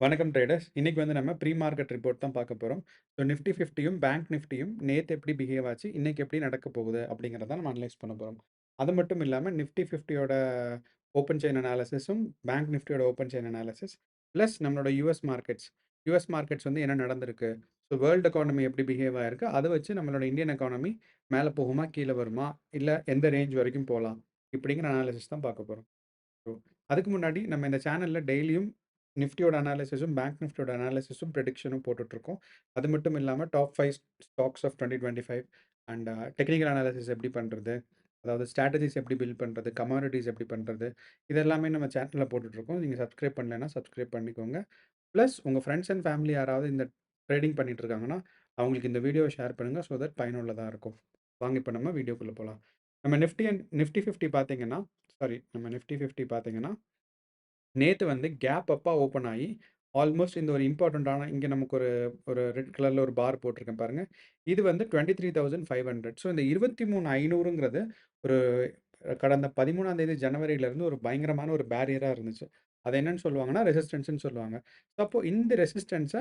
வணக்கம் ட்ரேடர்ஸ். இன்னைக்கு வந்து நம்ம ப்ரீ மார்க்கெட் ரிப்போர்ட் தான் பார்க்க போறோம். ஸோ நிஃப்டி 50யும், பேங்க் நிஃப்டியும் நேத்து எப்படி பிஹேவ் ஆச்சு, இன்னைக்கு எப்படி நடக்க போகுது அப்படிங்கிறத நம்ம அனலைஸ் பண்ண போறோம். அது மட்டும் இல்லாம நிஃப்டி 50யோட ஓப்பன் செயின் அனாலிசிஸும், பேங்க் நிஃப்டியோட ஓப்பன் செயின் அனாலிசிஸ், பிளஸ் நம்மளோட யுஎஸ் மார்க்கெட்ஸ் வந்து என்ன நடந்திருக்கு, ஸோ வேர்ல்டு எக்கானமி எப்படி பிஹேவ் ஆயிருக்கு, அத வச்சு நம்மளோட இந்தியன் எக்கானமி மேல போகுமா, கீழ வருமா, இல்ல எந்த ரேஞ்ச் வரைக்கும் போலாம், இப்படிங்கிற அனாலிசிஸ் தான் பார்க்க போறோம். ஸோ, அதுக்கு முன்னாடி நம்ம இந்த சேனல்ல டெய்லியும் நிஃப்டியோட அனாலிசிஸும், பேங்க் நிஃப்டியோட அனாலிசிஸும், ப்ரெடிக்ஷனும் போட்டுட்ருக்கோம். அது மட்டும் இல்லாம top 5 stocks of 2025 and technical analysis எப்படி பண்றது? அதாவது ஸ்ட்ராட்டஜிஸ் எப்படி பில்ட் பண்றது? கமாடிட்டீஸ் எப்படி பண்றது? இது எல்லாமே நம்ம சேனல்ல போட்டுட்ருக்கோம். நீங்க சப்ஸ்கிரைப் பண்ணலைன்னா சப்ஸ்கிரைப் பண்ணிக்கோங்க. பிளஸ் உங்க ஃப்ரெண்ட்ஸ் அண்ட் ஃபேமிலி யாராவது இந்த ட்ரேடிங் பண்ணிட்டு இருக்காங்கன்னா, அவங்களுக்கு இந்த வீடியோவ ஷேர் பண்ணுங்க. ஸோ தட் பயனுள்ளதா இருக்கும். வாங்க இப்ப நம்ம வீடியோக்குள்ள போலாம். நம்ம நிஃப்டி 50 பார்த்தீங்கன்னா நம்ம நிஃப்டி 50 பார்த்தீங்கன்னா, நேத்து வந்து கேப் அப்பா ஓப்பன் ஆயி, ஆல்மோஸ்ட் இந்த ஒரு இம்பார்ட்டன்ட்டான இங்க நமக்கு ஒரு ஒரு ரெட் கலர்ல ஒரு பார் போட்டிருக்கேன் பாருங்க. இது வந்து 23,500. ஸோ இந்த 23,500ங்கிறது ஒரு கடந்த 13ஆம் தேதி ஜனவரியிலருந்து ஒரு பயங்கரமான ஒரு பேரியரா இருந்துச்சு. அது என்னன்னு சொல்லுவாங்கன்னா, ரெசிஸ்டன்ஸ்ன்னு சொல்லுவாங்க. ஸோ அப்போ இந்த ரெசிஸ்டன்ஸ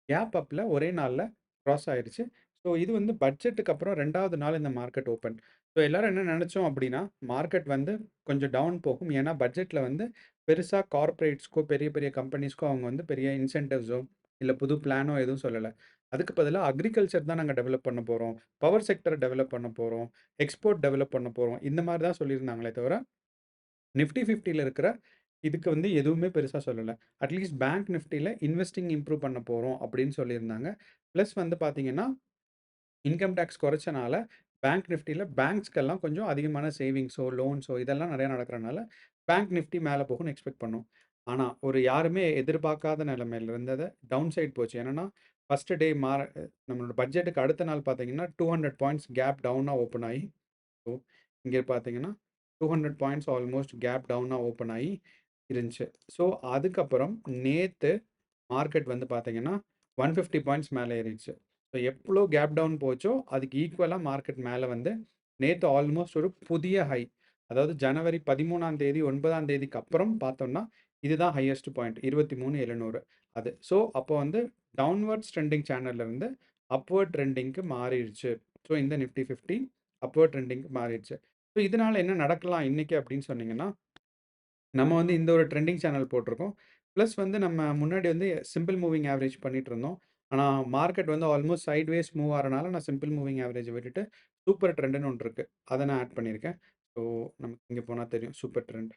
கேப் அப்ல ஒரே நாள்ல கிராஸ் ஆயிருச்சு. ஸோ இது வந்து பட்ஜெட்டுக்கு அப்புறம் 2வது நாள் இந்த மார்க்கெட் ஓப்பன். ஸோ எல்லாரும் என்ன நெனச்சோம் அப்டின்னா, மார்க்கெட் வந்து கொஞ்சம் டவுன் போகும். ஏன்னா பட்ஜெட்ல வந்து பெருசா கார்ப்பரேட்ஸ்க்கோ, பெரிய பெரிய கம்பெனிஸ்க்கோ அவங்க வந்து பெரிய இன்சென்டிவ்ஸோ, இல்ல புது பிளானோ எதுவும் சொல்லல. அதுக்கு பதிலா அக்ரிகல்ச்சர் தான் நாங்க டெவலப் பண்ண போறோம். பவர் செக்டர டெவலப் பண்ண போறோம். எக்ஸ்போர்ட் டெவலப் பண்ண போறோம். இந்த மாரி தான் சொல்லியிருந்தாங்களே தவிர, நிஃப்டி 50ல இருக்கிற இதுக்கு வந்து எதுவுமே பெருசா சொல்லல. அட்லீஸ்ட் பேங்க் நிஃப்டில இன்வெஸ்டிங் இம்ப்ரூவ் பண்ண போறோம் அப்படின்னு சொல்லியிருந்தாங்க. பிளஸ் வந்து பார்த்தீங்கன்னா இன்கம் டாக்ஸ் குறைச்சனால, பேங்க் நிஃப்டில பேங்க்ஸ்க்கெல்லாம் கொஞ்சம் அதிகமான சேவிங்ஸோ, லோன்ஸோ இதெல்லாம் நெறைய நடக்கிறனால, பேங்க் நிஃப்டி மேல போகும்னு எக்ஸ்பெக்ட் பண்ணோம். ஆனா, ஒரு யாருமே எதிர்பார்க்காத நிலைமையில இருந்தது டவுன் சைட் போச்சு. என்னன்னா, ஃபர்ஸ்ட் டே நம்மளோட பட்ஜெட்டுக்கு அடுத்த நாள் பார்த்தீங்கன்னா, 200 பாயிண்ட்ஸ் கேப் டவுனா ஓப்பன் ஆயி, ஸோ இங்க பார்த்தீங்கன்னா, 200 பாயிண்ட்ஸ் ஆல்மோஸ்ட் கேப் டவுனா ஓப்பன் ஆயி இருந்துச்சு. ஸோ, அதுக்கப்புறம் நேத்து மார்க்கெட் வந்து பார்த்தீங்கன்னா, 150 பாயிண்ட்ஸ் மேல ஏறிடுச்சு. ஸோ எவ்ளோ கேப் டவுன் போச்சோ, அதுக்கு ஈக்குவலா மார்க்கெட் மேல வந்து நேத்து ஆல்மோஸ்ட் ஒரு புதிய ஹை. அதாவது ஜனவரி 13ஆம் தேதி, 9ஆம் தேதிக்கு அப்புறம் பார்த்தோம்னா, இதுதான் ஹையஸ்ட் பாயிண்ட் 23,700 அது. ஸோ அப்போ வந்து டவுன்வர்ட்ஸ் ட்ரெண்டிங் சேனல்ல இருந்து அப்வர்ட் ட்ரெண்டிங்க்கு மாறிருச்சு. ஸோ இந்த நிஃப்டி 50 அப்வர்ட் ட்ரெண்டிங்க்கு மாறிருச்சு. ஸோ இதனால என்ன நடக்கலாம் இன்னைக்கு அப்படின்னு சொன்னீங்கன்னா, நம்ம வந்து இந்த ஒரு ட்ரெண்டிங் சேனல் போட்டிருக்கோம். பிளஸ் வந்து நம்ம முன்னாடி வந்து சிம்பிள் மூவிங் ஆவரேஜ் பண்ணிட்டுருந்தோம். ஆனா, மார்க்கெட் வந்து ஆல்மோஸ்ட் சைட்வேஸ் மூவ் ஆறனால நான் சிம்பிள் மூவிங் ஆவரேஜ விட்டுட்டு, சூப்பர் ட்ரெண்டுன்னு ஒண்ணு இருக்கு. அத நான் ஆட் பண்ணியிருக்கேன். ஸோ, நமக்கு இங்க போனா தெரியும். Super trend.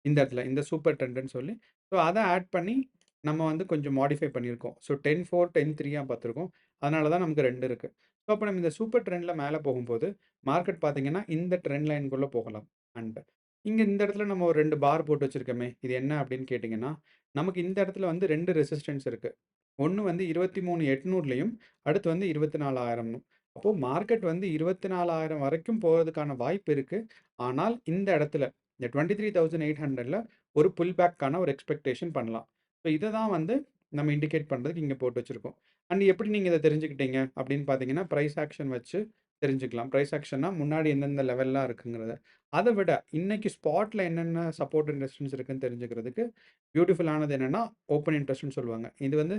இந்த இடத்துல, இந்த சூப்பர் ட்ரெண்டுன்னு சொல்லி, ஸோ அத ஆட் பண்ணி நம்ம வந்து கொஞ்சம் மாடிஃபை பண்ணியிருக்கோம். ஸோ 10-4, 10-3 பார்த்துருக்கோம். அதனால தான் நமக்கு 2 இருக்கு. ஸோ அப்ப நம்ம இந்த சூப்பர் ட்ரெண்ட்ல மேல போகும்போது, மார்க்கெட் பார்த்தீங்கன்னா, இந்த ட்ரெண்ட் லைன்க்குள்ள போகலாம். அண்ட் இங்க இந்த இடத்துல நம்ம ஒரு 2 பார் போட்டு வச்சிருக்கோமே, இது என்ன அப்படின்னு கேட்டீங்கன்னா, நமக்கு இந்த இடத்துல வந்து 2 ரெசிஸ்டன்ஸ் இருக்கு. ஒண்ணு வந்து 23,800லயும், அடுத்து வந்து 24,000ம். அப்போ மார்க்கெட் வந்து 24,000 வரைக்கும் போறதுக்கான வாய்ப்பு இருக்கு. ஆனால் இந்த இடத்துல இந்த 23,800ல ஒரு புல் பேக்கான ஒரு எக்ஸ்பெக்டேஷன் பண்ணலாம். ஸோ இத தான் வந்து நம்ம இண்டிகேட் பண்றதுக்கு இங்க போட்டு வச்சிருக்கோம். அண்ட் எப்படி நீங்க இத தெரிஞ்சுக்கிட்டீங்க அப்படின்னு பார்த்தீங்கன்னா, பிரைஸ் ஆக்ஷன் வச்சு தெரிஞ்சுக்கலாம். பிரைஸ் ஆக்ஷன்னா முன்னாடி எந்தெந்த லெவல்லாம் இருக்குங்கிறத. அத விட இன்னைக்கு ஸ்பாட்ல என்னென்ன சப்போர்ட் அண்ட் ரெசிஸ்டன்ஸ் இருக்குன்னு தெரிஞ்சுக்கிறதுக்கு பியூட்டிஃபுல்லானது என்னன்னா, ஓப்பன் இன்ட்ரெஸ்ட்ன்னு சொல்லுவாங்க. இது வந்து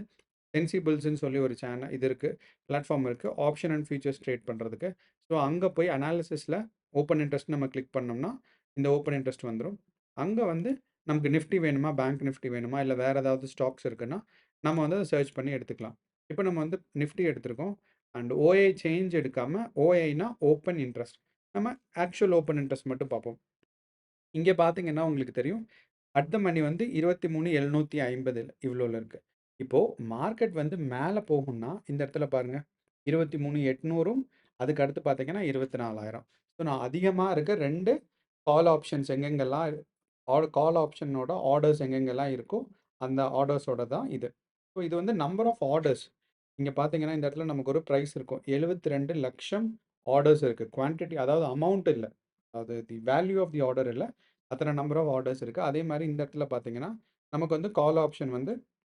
சென்சிபிள்ஸ்ன்னு சொல்லி ஒரு இது இருக்கு. பிளாட்ஃபார்ம் இருக்கு. ஆப்ஷன் அண்ட் ஃபியூச்சர்ஸ் ட்ரேட் பண்றதுக்கு. ஸோ அங்க போய் அனாலிசிஸ்ல ஓப்பன் இன்ட்ரெஸ்ட் நம்ம கிளிக் பண்ணோம்னா, இந்த ஓப்பன் இன்ட்ரெஸ்ட் வந்துரும். அங்க வந்து நமக்கு நிஃப்டி வேணுமா, பேங்க் நிஃப்டி வேணுமா, இல்ல வேற ஏதாவது ஸ்டாக்ஸ் இருக்குன்னா, நம்ம வந்து அத சர்ச் பண்ணி எடுத்துக்கலாம். இப்ப நம்ம வந்து நிஃப்டி எடுத்திருக்கோம். அண்ட் ஓஐ சேஞ்ச் எடுக்காம, ஓஐனா ஓப்பன் இன்ட்ரெஸ்ட். நம்ம ஆக்சுவல் ஓப்பன் இன்ட்ரெஸ்ட் மட்டும் பார்ப்போம். இங்க பார்த்தீங்கன்னா உங்களுக்கு தெரியும். அட் த மணி வந்து 23,750 இவ்ளோல இருக்கு. இப்போ மார்க்கெட் வந்து மேல போகும்னா, இந்த இடத்துல பாருங்க. 23,800ம் அதுக்கு அடுத்து பார்த்தீங்கன்னா 24,000. ஸோ நான் அதிகமா இருக்க 2 கால் ஆப்ஷன்ஸ் எங்கெங்கெல்லாம் கால் ஆப்ஷனோட ஆர்டர்ஸ் எங்கெங்கெல்லாம் இருக்கோ, அந்த ஆர்டர்ஸோட தான் இது. ஸோ இது வந்து நம்பர் ஆஃப் ஆர்டர்ஸ். இங்க பார்த்தீங்கன்னா, இந்த இடத்துல நமக்கு ஒரு பிரைஸ் இருக்கும். 72,00,000 ஆர்டர்ஸ் இருக்கு. குவான்டிட்டி அதாவது அமௌண்ட் இல்ல. அது the value of the order இல்ல. அத்தன நம்பர் ஆஃப் ஆர்டர்ஸ் இருக்கு. அதே மாரி இந்த இடத்துல பார்த்தீங்கன்னா, நமக்கு வந்து கால் ஆப்ஷன் வந்து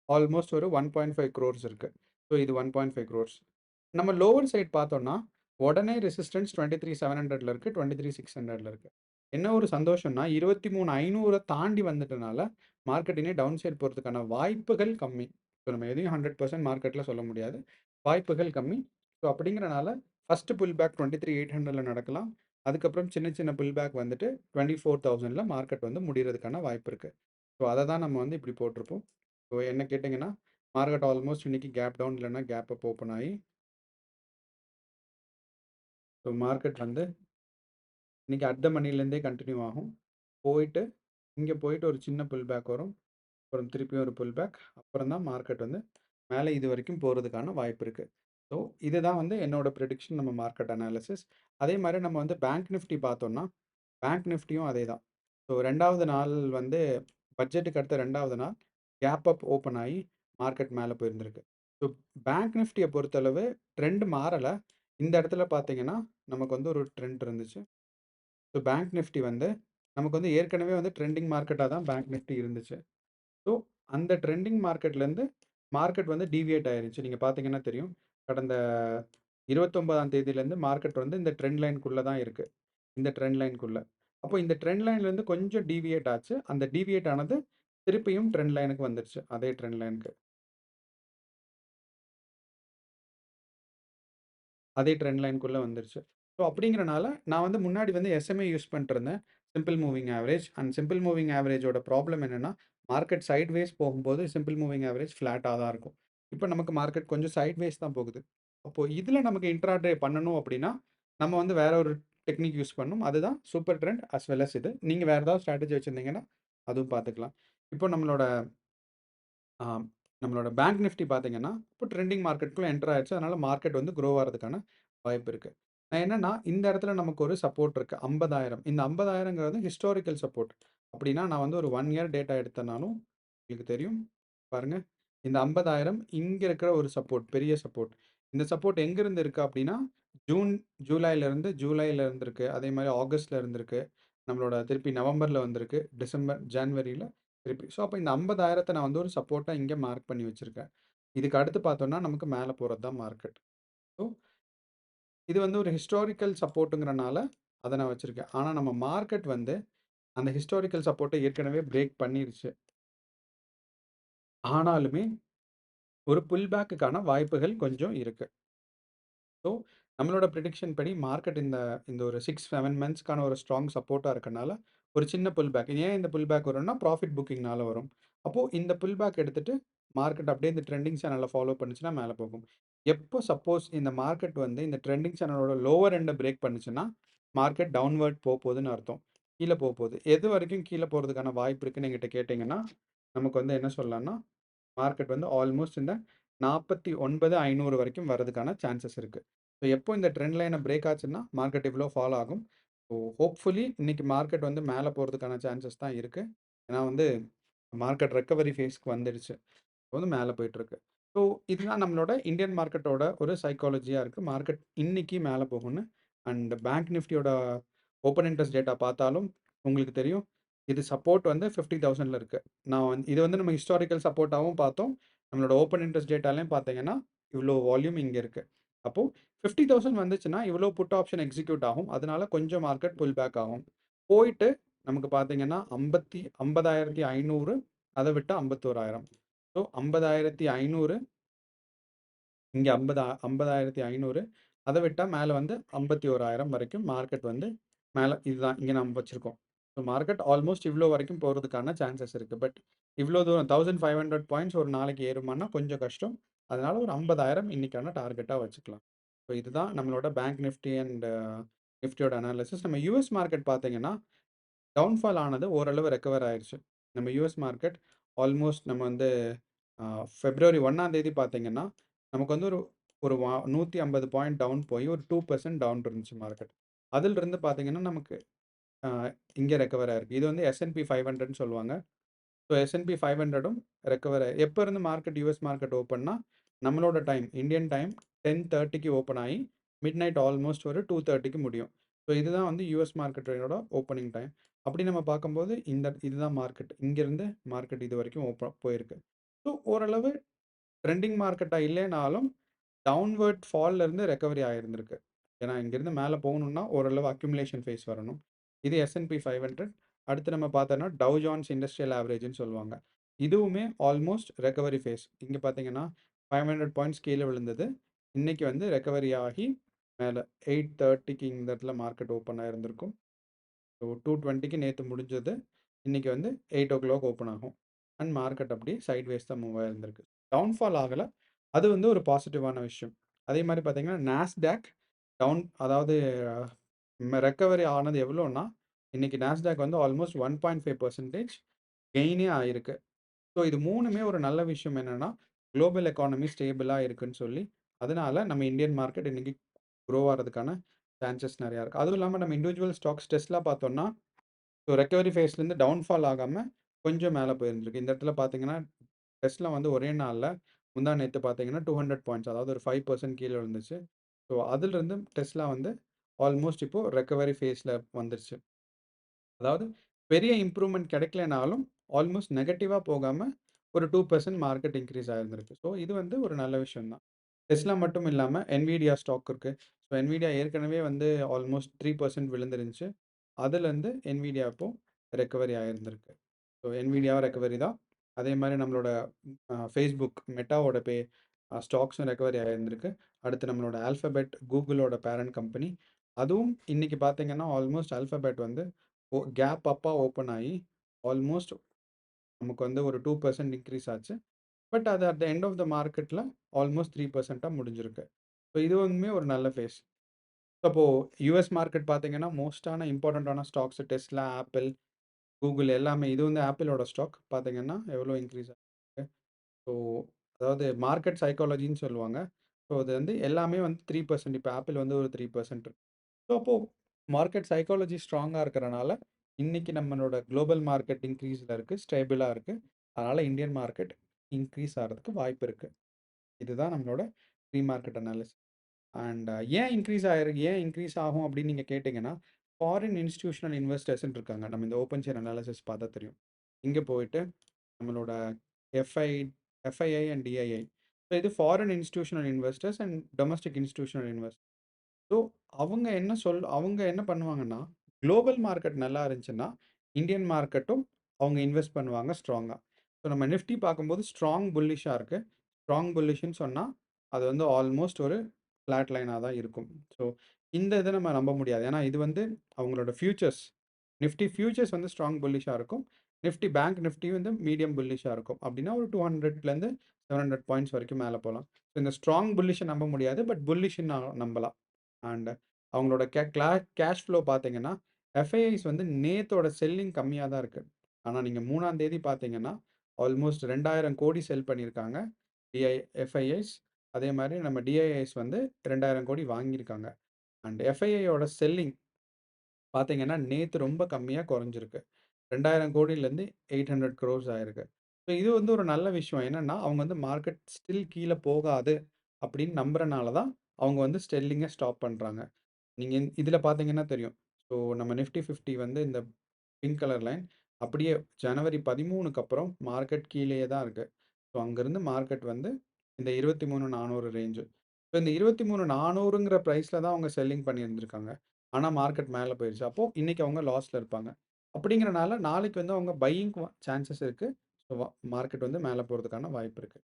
ஆல்மோஸ்ட் ஒரு 1.5 குரோர்ஸ் இருக்கு. ஸோ இது 1.5 குரோர்ஸ். நம்ம லோவர் சைட் பார்த்தோம்னா, உடனே ரெசிஸ்டன்ஸ் 23,700ல இருக்கு. 23,600ல இருக்கு. என்ன ஒரு சந்தோஷம்னா 23,500 தாண்டி வந்துட்டனால, மார்க்கெட் இனி டவுன் சைட் போறதுக்கான வாய்ப்புகள் கம்மி. ஸோ நம்ம எதையும் 100% மார்க்கெட்ல சொல்ல முடியாது. வாய்ப்புகள் கம்மி. ஸோ அப்படிங்கிறனால ஃபர்ஸ்ட் புல் பேக் 23,800ல நடக்கலாம். அதுக்கப்புறம் சின்ன சின்ன புல் பேக் வந்துட்டு 24,000ல மார்க்கெட் வந்து முடியறதுக்கான வாய்ப்பு இருக்கு. ஸோ அத தான் நம்ம வந்து இப்படி போட்டிருப்போம். ஸோ என்ன கேட்டீங்கன்னா, மார்க்கெட் ஆல்மோஸ்ட் இன்னைக்கு கேப் டவுன் இல்லன்னா கேப் அப் ஓப்பன் ஆயி, ஸோ மார்க்கெட் வந்து இன்னைக்கு அட் த மணிலேருந்தே கன்டின்யூ ஆகும். போயிட்டு, இங்க போயிட்டு ஒரு சின்ன புல் பேக் வரும். அப்புறம் திருப்பியும் ஒரு புல் பேக். அப்புறம் தான் மார்க்கெட் வந்து மேலே இதுவரைக்கும் போறதுக்கான வாய்ப்பு இருக்கு. ஸோ இதுதான் வந்து என்னோட ப்ரெடிக்ஷன் நம்ம மார்க்கெட் அனாலிசிஸ். அதே மாரி நம்ம வந்து பேங்க் நிஃப்டி பார்த்தோம்னா, பேங்க் நிஃப்டியும் அதே தான். ஸோ 2வது நாள் வந்து பட்ஜெட்டுக்கு அடுத்த 2வது நாள் கேப் அப் ஓப்பன் ஆயி மார்க்கெட் மேல போயிருந்திருக்கு. ஸோ பேங்க் நிஃப்டிய பொறுத்தளவு ட்ரெண்ட் மாறல. இந்த இடத்துல பார்த்தீங்கன்னா, நமக்கு வந்து ஒரு ட்ரெண்ட் இருந்துச்சு. ஸோ பேங்க் நிஃப்டி வந்து நமக்கு வந்து ஏற்கனவே வந்து ட்ரெண்டிங் மார்க்கெட்டா தான் பேங்க் நிஃப்டி இருந்துச்சு. ஸோ அந்த ட்ரெண்டிங் மார்க்கெட்லேருந்து மார்க்கெட் வந்து டீவியேட் ஆயிருச்சு. நீங்க பார்த்தீங்கன்னா தெரியும். கடந்த 29ஆம் தேதியிலேருந்து மார்க்கெட் வந்து இந்த ட்ரெண்ட் லைன்க்குள்ள தான் இருக்கு. இந்த ட்ரெண்ட் லைன்க்குள்ள. அப்போ இந்த ட்ரெண்ட் லைன்லேருந்து கொஞ்சம் டீவியேட் ஆச்சு. அந்த டீவியேட் ஆனது திருப்பியும் ட்ரெண்ட் லைனுக்கு வந்துருச்சு. அதே ட்ரெண்ட் லைனுக்கு. அதே ட்ரெண்ட் லைன்க்குள்ள வந்துருச்சு. ஸோ அப்படிங்கிறனால, நான் வந்து முன்னாடி வந்து எஸ்எம்ஏ யூஸ் பண்ணிட்டுருந்தேன். Simple moving average. And simple moving ஆவரேஜோட ப்ராப்ளம் என்னன்னா, மார்க்கெட் சைட்வேஸ் போகும்போது சிம்பிள் மூவிங் ஆவரேஜ் ஃப்ளாட்டா தான் இருக்கும். இப்ப நமக்கு மார்க்கெட் கொஞ்சம் சைட்வேஸ் தான் போகுது. அப்போ இதுல நமக்கு இன்ட்ராடே பண்ணணும் அப்படின்னா, நம்ம வந்து வேற ஒரு டெக்னிக் யூஸ் பண்ணணும். அதுதான் super trend as well as இது. நீங்க வேற ஏதாவது ஸ்ட்ராட்டஜி வச்சிருந்தீங்கன்னா, அதுவும் பார்த்துக்கலாம். இப்போ ஆம். நம்மளோட பேங்க் நிஃப்டி பார்த்தீங்கன்னா, இப்போ ட்ரெண்டிங் மார்க்கெட்குள்ள என்டர் ஆயிருச்சு. அதனால மார்க்கெட் வந்து குரோ ஆறதுக்கான வாய்ப்பு இருக்கு. என்னன்னா, இந்த இடத்துல நமக்கு ஒரு சப்போர்ட் இருக்கு. 50,000. இந்த 50,000ங்கிறது ஹிஸ்டாரிக்கல் சப்போர்ட். அப்படின்னா, நான் வந்து ஒரு 1 இயர் டேட்டா எடுத்தேன்னாலும் உங்களுக்கு தெரியும். பாருங்க. இந்த 50,000 இங்க இருக்கிற ஒரு சப்போர்ட், பெரிய சப்போர்ட். இந்த சப்போர்ட் எங்கிருந்து இருக்கு அப்படின்னா, ஜூன் ஜூலைல இருந்திருக்கு. அதே மாரி ஆகஸ்ட்ல இருந்திருக்கு. நம்மளோட திருப்பி நவம்பர்ல வந்திருக்கு. டிசம்பர், ஜான்வரில திருப்பி. ஸோ, அப்ப இந்த 50,000த்த நான் வந்து ஒரு சப்போர்ட்டா இங்க மார்க் பண்ணி வச்சிருக்கேன். இதுக்கு அடுத்து பார்த்தோம்னா, நமக்கு மேல போறது தான் மார்க்கெட். ஸோ, இது வந்து ஒரு ஹிஸ்டாரிக்கல் சப்போர்ட்ங்கிறனால அத நான் வச்சிருக்கேன். ஆனா, நம்ம மார்க்கெட் வந்து அந்த ஹிஸ்டாரிக்கல் சப்போர்ட்ட ஏற்கனவே பிரேக் பண்ணிருச்சு. ஆனாலுமே ஒரு புல் பேக்குக்கான வாய்ப்புகள் கொஞ்சம் இருக்கு. ஸோ, நம்மளோட ப்ரிடிக்ஷன் படி மார்க்கெட் இந்த இந்த ஒரு 6, 7 மந்த்ஸ்க்கான ஒரு ஸ்ட்ராங் சப்போர்ட்டா இருக்கனால, ஒரு சின்ன புல் பேக். ஏன் இந்த புல் பேக் வரும்னா, ப்ராஃபிட் புக்கிங்னால வரும். அப்போ இந்த புல் பேக் எடுத்துட்டு, மார்க்கெட் அப்படியே இந்த ட்ரெண்டிங் சேனல ஃபாலோ பண்ணுச்சுன்னா மேல போகும். எப்போ சப்போஸ் இந்த மார்க்கெட் வந்து இந்த ட்ரெண்டிங் சேனலோட லோவர் எண்ட பிரேக் பண்ணுச்சுன்னா, மார்க்கெட் டவுன்வர்ட் போப்போதுன்னு அர்த்தம். கீழ போப்போது. எது வரைக்கும் கீழ போறதுக்கான வாய்ப்பு இருக்குன்னு என்கிட்ட கேட்டீங்கன்னா, நமக்கு வந்து என்ன சொல்லலாம்னா, மார்க்கெட் வந்து ஆல்மோஸ்ட் இந்த 49,500 வரைக்கும் வரதுக்கான சான்சஸ் இருக்கு. ஸோ எப்போ இந்த ட்ரெண்ட் லைன பிரேக் ஆச்சுன்னா, மார்க்கெட் இவ்ளோ ஃபால் ஆகும். ஸோ ஹோப்ஃபுல்லி இன்னைக்கு மார்க்கெட் வந்து மேல போறதுக்கான சான்சஸ் தான் இருக்கு. ஏன்னா வந்து மார்க்கெட் ரெக்கவரி ஃபேஸ்க்கு வந்துடுச்சு. இப்போ வந்து மேல போயிட்டுருக்கு. ஸோ இதுதான் நம்மளோட இந்தியன் மார்க்கெட்டோட ஒரு சைக்காலஜியா இருக்கு. மார்க்கெட் இன்னைக்கு மேல போகும்னு. அண்ட் பேங்க் நிஃப்டியோட ஓப்பன் இன்ட்ரெஸ்ட் டேட்டா பார்த்தாலும் உங்களுக்கு தெரியும். இது சப்போர்ட் வந்து 50,000ல இருக்கு. நான் வந்து இது வந்து நம்ம ஹிஸ்டாரிக்கல் சப்போர்ட்டாவும் பார்த்தோம். நம்மளோட ஓப்பன் இன்ட்ரெஸ்ட் டேட்டாலயும் பார்த்தீங்கன்னா, இவ்ளோ வால்யூம் இங்க இருக்கு. அப்போ 50,000 வந்துச்சுன்னா, இவ்ளோ புட் ஆப்ஷன் எக்ஸிக்யூட் ஆகும். அதனால கொஞ்சம் மார்க்கெட் புல் பேக் ஆகும். போயிட்டு நமக்கு பார்த்தீங்கன்னா, 50,500 அத விட்டா 51,000. ஸோ 50,500 இங்க 50,500 அத விட்டா மேல வந்து 51,000 வரைக்கும் மார்க்கெட் வந்து மேல இதுதான் இங்க நம்ம வச்சிருக்கோம். ஸோ மார்க்கெட் ஆல்மோஸ்ட் இவ்ளோ வரைக்கும் போறதுக்கான சான்சஸ் இருக்கு. பட் இவ்ளோ தூரம் 1500 பாயிண்ட்ஸ் ஒரு நாளைக்கு ஏறுமான்னா கொஞ்சம் கஷ்டம். அதனால ஒரு 50,000 இன்னைக்கான டார்கெட்டா வச்சுக்கலாம். ஸோ இதுதான் நம்மளோட பேங்க் நிஃப்டி அண்ட் நிஃப்டியோட அனாலிசிஸ். நம்ம யுஎஸ் மார்க்கெட் பார்த்தீங்கன்னா, டவுன்ஃபால் ஆனது ஓரளவு ரெக்கவர் ஆயிருச்சு. நம்ம யுஎஸ் மார்க்கெட் ஆல்மோஸ்ட் நம்ம வந்து பிப்ரவரி 1ஆம் தேதி பார்த்தீங்கன்னா, நமக்கு வந்து ஒரு ஒரு 150 பாயிண்ட் டவுன் போய் ஒரு 2% டவுன் இருந்துச்சு மார்க்கெட். அதிலிருந்து பார்த்தீங்கன்னா, நமக்கு அ இங்க ரெக்கவர் ஆயிருக்கு. இது வந்து S&P 500ன்னு சொல்லுவாங்க. ஸோ S&P 500ம் ரெக்கவர் எப்ப இருந்து மார்க்கெட் யுஎஸ் மார்க்கெட் ஓப்பன்னா, நம்மளோட டைம் இந்தியன் டைம் 10:30க்கு ஓப்பன் ஆயி, மிட் நைட் ஆல்மோஸ்ட் ஒரு 2:30க்கு முடியும். ஸோ இதுதான் வந்து யுஎஸ் மார்க்கெட்டோட ஓப்பனிங் டைம். அப்படி நம்ம பார்க்கும்போது இதுதான் மார்க்கெட். இங்கேருந்து மார்க்கெட் இதுவரைக்கும் போயிருக்கு. ஸோ ஓரளவு ட்ரெண்டிங் மார்க்கெட்டா இல்லைனாலும், டவுன்வர்ட் ஃபால்ல இருந்து ரெக்கவரி ஆயிருந்திருக்கு. ஏன்னா இங்கேருந்து மேல போகணும்னா, ஓரளவு அக்யூமுலேஷன் ஃபேஸ் வரணும். இது S&P 500. அடுத்து நம்ம பார்த்தோம்னா டவ் ஜோன்ஸ் இண்டஸ்ட்ரியல் ஆவரேஜ்ன்னு சொல்லுவாங்க. இதுவுமே ஆல்மோஸ்ட் ரெக்கவரி ஃபேஸ். இங்க பார்த்தீங்கன்னா 500 பாயிண்ட்ஸ் கீழ விழுந்தது. இன்னைக்கு வந்து ரெக்கவரி ஆகி மேல 8:30க்கு இந்த இடத்துல மார்க்கெட் ஓப்பன் ஆயிருந்திருக்கும். ஸோ 2:20க்கு நேத்து முடிஞ்சது. இன்னைக்கு வந்து 8:00 ஓப்பன் ஆகும். அண்ட் மார்க்கெட் அப்படியே சைட்வேஸ் தான் மூவ் ஆயிருந்திருக்கு. டவுன்ஃபால் ஆகல. அது வந்து ஒரு பாசிட்டிவான விஷயம். அதே மாரி பார்த்தீங்கன்னா, நாஸ்டாக் டவுன் அதாவது ரெக்கவரி ஆனது எவ்வளோன்னா, இன்னைக்கு நாஸ்டாக் வந்து ஆல்மோஸ்ட் 1.5% கெயினே ஆயிருக்கு. ஸோ இது 3மே ஒரு நல்ல விஷயம் என்னன்னா, குளோபல் எக்கானமி ஸ்டேபிளா இருக்குன்னு சொல்லி, அதனால நம்ம இந்தியன் மார்க்கெட் இன்னைக்கு குரோ ஆறதுக்கான சான்சஸ் நெறையா இருக்கு. அதுவும் இல்லாம நம்ம இண்டிவிஜுவல் ஸ்டாக்ஸ் டெஸ்லா பார்த்தோம்னா, ஸோ ரெக்கவரி ஃபேஸ்லேருந்து டவுன்ஃபால் ஆகாம கொஞ்சம் மேல போயிருந்திருக்கு. இந்த இடத்துல பார்த்தீங்கன்னா, டெஸ்லா வந்து ஒரே நாள்ல முந்தா நேத்து பார்த்தீங்கன்னா 200 பாயிண்ட்ஸ் அதாவது ஒரு 5% கீழ விழுந்துச்சு. ஸோ அதிலிருந்து டெஸ்லா வந்து ஆல்மோஸ்ட் இப்போ ரெக்கவரி ஃபேஸ்ல வந்துருச்சு. அதாவது பெரிய இம்ப்ரூவ்மென்ட் கிடைக்கலனாலும், ஆல்மோஸ்ட் நெகட்டிவா போகாம ஒரு 2% மார்க்கெட் இன்கிரீஸ் ஆயிருந்திருக்கு. ஸோ இது வந்து ஒரு நல்ல விஷயம் தான். டெஸ்லா மட்டும் இல்லாம Nvidia ஸ்டாக் இருக்கு. ஸோ Nvidia ஏற்கனவே வந்து ஆல்மோஸ்ட் 3% விழுந்திருந்துச்சு. அதுலருந்து Nvidia இப்போ ரெக்கவரி ஆயிருந்திருக்கு. ஸோ Nvidiயாவும் ரெக்கவரி தான். அதே மாரி நம்மளோட Facebook, Metaவோட ஸ்டாக்ஸும் ரெக்கவரி ஆயிருந்திருக்கு. அடுத்து நம்மளோட ஆல்ஃபபெட், Googleஓட பேரண்ட் கம்பெனி. அதுவும் இன்னைக்கு பார்த்தீங்கன்னா, ஆல்மோஸ்ட் ஆல்ஃபபெட் வந்து கேப் அப்பா ஓப்பன் ஆயி, ஆல்மோஸ்ட் நமக்கு வந்து ஒரு 2% இன்க்ரீஸ் ஆச்சு. பட் அது at the end of the மார்க்கெட்ல ஆல்மோஸ்ட் 3%ஆ முடிஞ்சிருக்கு. ஸோ இது வந்துமே ஒரு நல்ல ஃபேஸ். அப்போ யுஎஸ் மார்க்கெட் பார்த்தீங்கன்னா, மோஸ்ட்டான இம்பார்ட்டன்ட்டான ஸ்டாக்ஸ் Tesla, Apple, Google எல்லாமே இது வந்து Appleஓட ஸ்டாக் பார்த்தீங்கன்னா, எவ்வளோ இன்க்ரீஸ் ஆயிருக்கு. ஸோ அதாவது மார்க்கெட் சைக்காலஜின்னு சொல்லுவாங்க. ஸோ அது வந்து எல்லாமே வந்து 3% இப்போ Apple வந்து ஒரு 3% இருக்கு. ஸோ அப்போ மார்க்கெட் சைக்காலஜி ஸ்ட்ராங்கா இருக்கறனால, இன்னைக்கு நம்மளோட குளோபல் மார்க்கெட் இன்க்ரீஸ்ல இருக்கு, ஸ்டேபிளா இருக்கு. அதனால இந்தியன் மார்க்கெட் இன்க்ரீஸ் ஆறதுக்கு வாய்ப்பு இருக்கு. இதுதான் நம்மளோட ப்ரீ மார்க்கெட் அனாலிசிஸ். அண்ட் ஏன் இன்க்ரீஸ் ஆகும் அப்படின்னு நீங்க கேட்டீங்கன்னா, ஃபாரின் இன்ஸ்டிடியூஷனல் இன்வெஸ்டர்ஸ்ன்னு இருக்காங்க. நம்ம இந்த ஓப்பன் ஷேர் அனாலிசிஸ் பார்த்தா தெரியும். இங்க போயிட்டு நம்மளோட FI FII and DII. So இது foreign institutional investors and domestic institutional investors. So அவங்க என்ன பண்ணுவாங்கன்னா, குளோபல் மார்க்கெட் நல்லா இருந்துச்சுன்னா, இந்தியன் மார்க்கெட்டும் அவங்க இன்வெஸ்ட் பண்ணுவாங்க ஸ்ட்ராங்கா. ஸோ நம்ம நிஃப்டி பார்க்கும்போது ஸ்ட்ராங் புல்லிஷா இருக்கு. ஸ்ட்ராங் புல்லிஷ்ன்னு சொன்னா, அது வந்து ஆல்மோஸ்ட் ஒரு ஃப்ளாட் லைனா தான் இருக்கும். ஸோ இந்த இத நம்ம நம்ப முடியாது. ஏன்னா இது வந்து அவங்களோட ஃபியூச்சர்ஸ். நிஃப்டி ஃபியூச்சர்ஸ் வந்து ஸ்ட்ராங் புல்லிஷா இருக்கும். பேங்க் நிஃப்டி வந்து மீடியம் புல்லிஷா இருக்கும். அப்டின்னா ஒரு 200லேருந்து 700 பாயிண்ட்ஸ் வரைக்கும் மேல போலாம். இந்த ஸ்ட்ராங் புல்லிஷ நம்ப முடியாது. பட் புல்லிஷ்ன்னு நம்பலாம். அண்ட் அவங்களோட கேஷ் ஃப்ளோ பார்த்தீங்கன்னா, எஃப்ஐஐஸ் வந்து நேத்தோட செல்லிங் கம்மியா தான் இருக்கு. ஆனா நீங்க 3ஆம் தேதி பார்த்தீங்கன்னா, ஆல்மோஸ்ட் 2000 கோடி செல் பண்ணியிருக்காங்க. DI FIIs. அதே மாரி நம்ம டிஐஐஸ் வந்து 2000 கோடி வாங்கியிருக்காங்க. அண்ட் எஃப்ஐஐயோட செல்லிங் பார்த்தீங்கன்னா, நேத்து ரொம்ப கம்மியா குறைஞ்சிருக்கு. 2000 கோடியிலேருந்து 800 குரோர்ஸ் ஆயிருக்கு. ஸோ இது வந்து ஒரு நல்ல விஷயம். என்னன்னா, அவங்க வந்து மார்க்கெட் ஸ்டில் கீழ போகாது அப்படின்னு நம்புறனால தான், அவங்க வந்து செல்லிங்க ஸ்டாப் பண்றாங்க. நீங்க இதில பார்த்தீங்கன்னா தெரியும். ஸோ நம்ம நிஃப்டி 50 வந்து இந்த பிங்க் கலர் லைன் அப்படியே ஜனவரி 13க்கு அப்புறம் மார்க்கெட் கீழயே தான் இருக்கு. ஸோ அங்கருந்து மார்க்கெட் வந்து இந்த 23,400 ரேஞ்சு. ஸோ இந்த 23,400ங்கிற பிரைஸ்ல தான் அவங்க செல்லிங் பண்ணியிருந்திருக்காங்க. ஆனா மார்க்கெட் மேல போயிருச்சு. அப்போ இன்னைக்கு அவங்க லாஸ்ல இருப்பாங்க. அப்படிங்கிறனால நாளைக்கு வந்து அவங்க பையிங் சான்சஸ் இருக்கு. ஸோ மார்க்கெட் வந்து மேல போறதுக்கான வாய்ப்பு இருக்கு.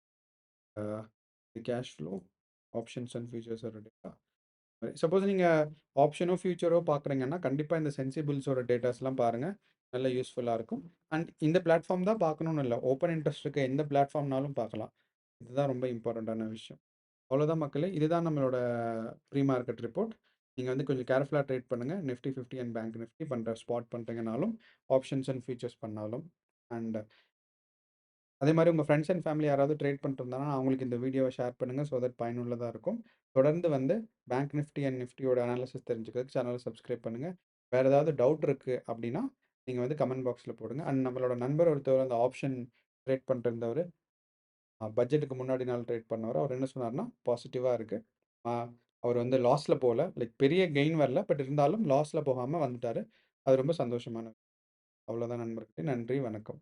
அ கேஷ் ஃப்ளோ, ஆப்ஷன்ஸ் அண்ட் ஃபியூச்சர்ஸோட டேட்டா. சப்போஸ் நீங்க ஆப்ஷனோ, ஃபியூச்சரோ பார்க்குறீங்கன்னா, கண்டிப்பா இந்த சென்சிபிள்ஸோட டேட்டாஸ்லாம் பாருங்க. நல்ல யூஸ்ஃபுல்லா இருக்கும். அண்ட் இந்த பிளாட்ஃபார்ம் தான் பார்க்கணும்னு இல்ல. ஓப்பன் இன்ட்ரெஸ்ட் இருக்க எந்த பிளாட்ஃபார்ம்னாலும் பார்க்கலாம். இதுதான் ரொம்ப இம்பார்ட்டன்ட்டான விஷயம். அவ்வளோதான் மக்களே. இதுதான் நம்மளோட ப்ரீ மார்க்கெட் ரிப்போர்ட். நீங்க வந்து கொஞ்சம் கேர்ஃபுல்லா ட்ரேட் பண்ணுங்க. Nifty 50 and bank Nifty spot பண்றீங்கனாலும், ஆப்ஷன்ஸ் அண்ட் ஃபியூச்சர்ஸ் பண்ணாலும். அண்ட் அதே மாரி உங்க ஃப்ரெண்ட்ஸ் அண்ட் ஃபேமிலி யாராவது ட்ரேட் பண்ணிட்டு இருந்தாங்கன்னா, அவங்களுக்கு இந்த வீடியோவ ஷேர் பண்ணுங்க. ஸோ தட் பயனுள்ளதா இருக்கும். தொடர்ந்து வந்து பேங்க் நிஃப்டி அண்ட் நிஃப்டியோட அனாலிசிஸ் தெரிஞ்சுக்கிறதுக்கு சேனல சப்ஸ்கிரைப் பண்ணுங்க. வேற ஏதாவது டவுட் இருக்கு அப்டின்னா, நீங்க வந்து கமெண்ட் பாக்ஸ்ல போடுங்க. அண்ட் நம்மளோட நண்பர் ஒருத்தர் அந்த ஆப்ஷன் ட்ரேட் பண்ணிட்டு இருந்தவரு, பட்ஜெட்டுக்கு முன்னாடி நாள் ட்ரேட் பண்ணவரு. அவர் என்ன சொன்னார்னா, பாசிட்டிவா இருக்கு. அ அவர் வந்து லாஸ்ல போல. லைக் பெரிய கெயின் வரல. பட் இருந்தாலும் லாஸ்ல போகாம வந்துட்டாரு. அது ரொம்ப சந்தோஷமான அவ்வளோதான் நண்பர்களே. நன்றி, வணக்கம்.